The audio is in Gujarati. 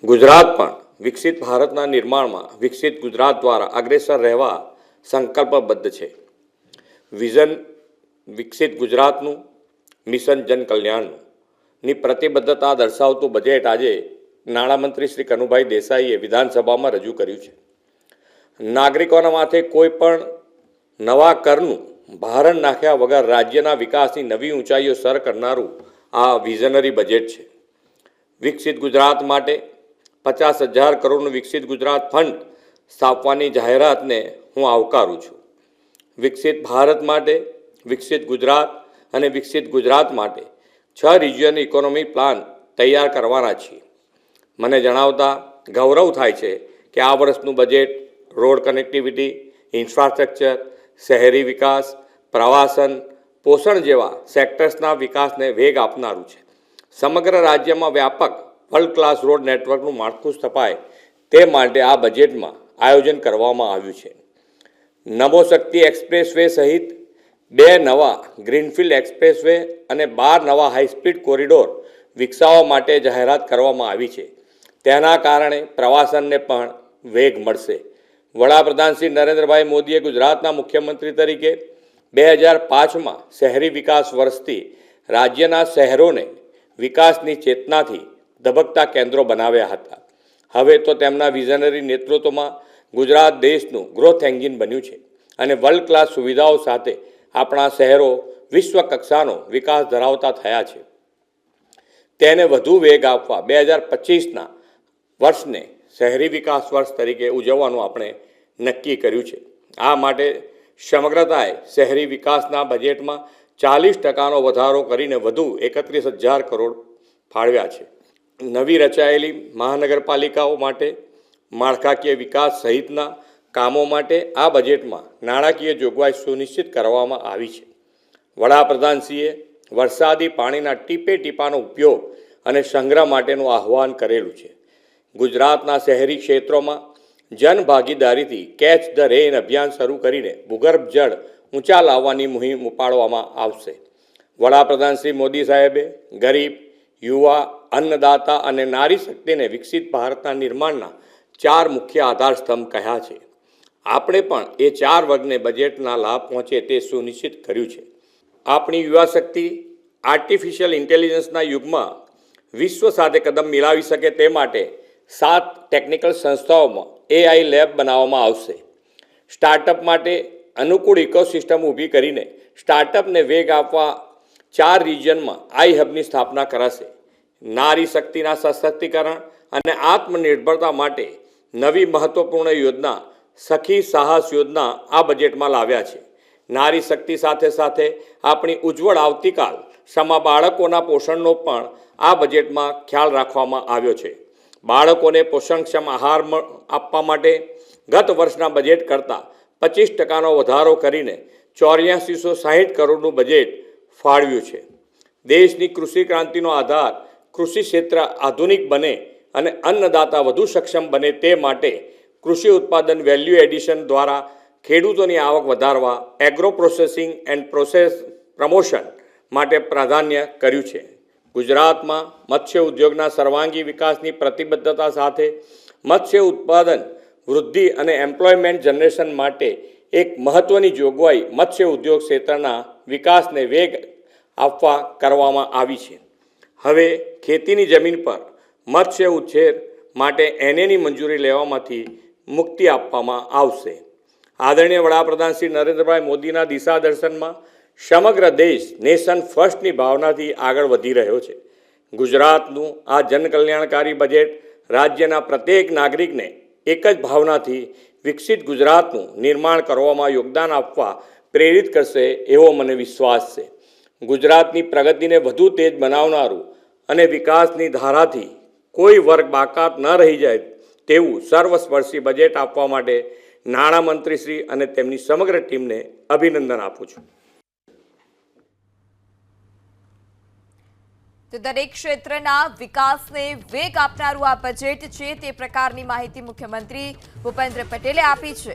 ગુજરાત પણ વિકસિત ભારતના નિર્માણમાં વિકસિત ગુજરાત દ્વારા અગ્રેસર રહેવા સંકલ્પબદ્ધ છે. વિઝન વિકસિત ગુજરાતનું, મિશન જન કલ્યાણનું ની પ્રતિબદ્ધતા દર્શાવતું બજેટ આજે નાણામંત્રી શ્રી કનુભાઈ દેસાઈએ વિધાનસભામાં રજૂ કર્યું છે. નાગરિકોના માથે કોઈ પણ નવા કરનું ભારણ નાખ્યા વગર રાજ્યના વિકાસની નવી ઊંચાઈઓ સર કરનારું આ વિઝનરી બજેટ છે. વિકસિત ગુજરાત માટે 50,000 કરોડનું વિકસિત ગુજરાત ફંડ સ્થાપવાની જાહેરાતને હું આવકારું છું. વિકસિત ભારત માટે, વિકસિત ગુજરાત અને વિકસિત ગુજરાત માટે 6 રિજિયન ઇકોનોમી પ્લાન તૈયાર કરવાના છીએ. મને જણાવતા ગૌરવ થાય છે કે આ વર્ષનું બજેટ રોડ કનેક્ટિવિટી, ઇન્ફ્રાસ્ટ્રક્ચર, શહેરી વિકાસ, પ્રવાસન, પોષણ જેવા સેક્ટર્સના વિકાસને વેગ આપનારું છે. સમગ્ર રાજ્યમાં વ્યાપક વર્લ્ડ ક્લાસ રોડ નેટવર્કનું માળખું સ્થપાય તે માટે આ બજેટમાં આયોજન કરવામાં આવ્યું છે. નમો શક્તિ એક્સપ્રેસવે સહિત 2 નવા ગ્રીનફિલ્ડ એક્સપ્રેસવે અને 12 નવા હાઈસ્પીડ કોરિડોર વિકસાવવા માટે જાહેરાત કરવામાં આવી છે. તેના કારણે પ્રવાસનને પણ વેગ મળશે. વડાપ્રધાન શ્રી નરેન્દ્રભાઈ મોદીએ ગુજરાતના મુખ્યમંત્રી તરીકે 2005માં શહેરી વિકાસ વર્ષથી રાજ્યના શહેરોને વિકાસની ચેતનાથી ધબકતા કેન્દ્રો બનાવ્યા હતા. હવે તો તેમના વિઝનરી નેતૃત્વમાં ગુજરાત દેશનું ગ્રોથ એન્જિન બન્યું છે અને વર્લ્ડ ક્લાસ સુવિધાઓ સાથે આપણા શહેરો વિશ્વ કક્ષાનો વિકાસ ધરાવતા થયા છે. તેને વધુ વેગ આપવા 2025ના વર્ષને શહેરી વિકાસ વર્ષ તરીકે ઉજવવાનું આપણે નક્કી કર્યું છે. આ માટે સમગ્રતાએ શહેરી વિકાસના બજેટમાં 40% વધારો કરીને વધુ 31,000 કરોડ ફાળવ્યા છે. નવી રચાયેલી મહાનગરપાલિકાઓ માટે માળખાકીય વિકાસ સહિતના કામો માટે આ બજેટમાં નાણાકીય જોગવાઈ સુનિશ્ચિત કરવામાં આવી છે. વડાપ્રધાનશ્રીએ વરસાદી પાણીના ટીપે ટીપાનો ઉપયોગ અને સંગ્રહ માટેનું આહ્વાન કરેલું છે. ગુજરાતના શહેરી ક્ષેત્રોમાં જનભાગીદારીથી કેચ ધ રેન અભિયાન શરૂ કરીને ભૂગર્ભ જળ ઊંચા લાવવાની મુહિમ ઉપાડવામાં આવશે. વડાપ્રધાન શ્રી મોદી સાહેબે ગરીબ, યુવા, અન્નદાતા અને નારી શક્તિને વિકસિત ભારતના નિર્માણના 4 મુખ્ય આધારસ્તંભ કહ્યા છે. આપણે પણ એ 4 વર્ગને બજેટના લાભ પહોંચે તે સુનિશ્ચિત કર્યું છે. આપણી યુવા શક્તિ આર્ટિફિશિયલ ઇન્ટેલિજન્સના યુગમાં વિશ્વ સાથે કદમ મિલાવી શકે તે માટે 7 ટેકનિકલ સંસ્થાઓમાં AI લેબ બનાવવામાં આવશે. સ્ટાર્ટઅપ માટે અનુકૂળ ઇકોસિસ્ટમ ઊભી કરીને સ્ટાર્ટઅપને વેગ આપવા 4 રિજિયનમાં આઈ હબની સ્થાપના કરાશે. નારી શક્તિના સશક્તિકરણ અને આત્મનિર્ભરતા માટે નવી મહત્વપૂર્ણ યોજના સખી સાહસ યોજના આ બજેટમાં લાવ્યા છે. નારી શક્તિ સાથે સાથે આપણી ઉજ્જવળ આવતીકાલ સમા બાળકોના પોષણનો પણ આ બજેટમાં ખ્યાલ રાખવામાં આવ્યો છે. બાળકોને પોષણક્ષમ આહાર આપવા માટે ગત વર્ષના બજેટ કરતાં 25%નો વધારો કરીને 8460 કરોડનું બજેટ ફાળવ્યું છે. દેશની કૃષિ ક્રાંતિનો આધાર કૃષિ ક્ષેત્ર આધુનિક બને અને અન્નદાતા વધુ સક્ષમ બને તે માટે કૃષિ ઉત્પાદન વેલ્યુ એડિશન દ્વારા ખેડૂતોની આવક વધારવા agro processing and process promotion માટે પ્રાધાન્ય કર્યું છે. ગુજરાતમાં મત્સ્ય ઉદ્યોગના સર્વાંગી વિકાસની પ્રતિબદ્ધતા સાથે મત્સ્ય ઉત્પાદન વૃદ્ધિ અને એમ્પ્લોયમેન્ટ જનરેશન માટે એક મહત્ત્વની જોગવાઈ મત્સ્ય ઉદ્યોગ ક્ષેત્રના વિકાસને વેગ આપવા કરવામાં આવી છે. હવે ખેતીની જમીન પર મત્સ્ય ઉછેર માટે NAની મંજૂરી લેવામાંથી મુક્તિ આપવામાં આવશે. આદરણીય વડાપ્રધાન શ્રી નરેન્દ્રભાઈ મોદીના દિશાદર્શનમાં સમગ્ર દેશ નેશન ફર્સ્ટની ભાવનાથી આગળ વધી રહ્યો છે. ગુજરાતનું આ જનકલ્યાણકારી બજેટ રાજ્યના પ્રત્યેક નાગરિકને એક જ ભાવનાથી વિકસિત ગુજરાતનું નિર્માણ કરવામાં યોગદાન આપવા પ્રેરિત કરશે એવો મને વિશ્વાસ છે. ગુજરાતની પ્રગતિને વધુ તેજ બનાવનારું અને વિકાસની ધારાથી કોઈ વર્ગ બાકાત ન રહી જાય તેવું સર્વસ્પર્શી બજેટ આપવા માટે નાણામંત્રીશ્રી અને તેમની સમગ્ર ટીમને અભિનંદન આપું છું. તો દરેક ક્ષેત્રના વિકાસને વેગ આપનારું આ બજેટ છે તે પ્રકારની માહિતી મુખ્યમંત્રી ભૂપેન્દ્ર પટેલે આપી છે.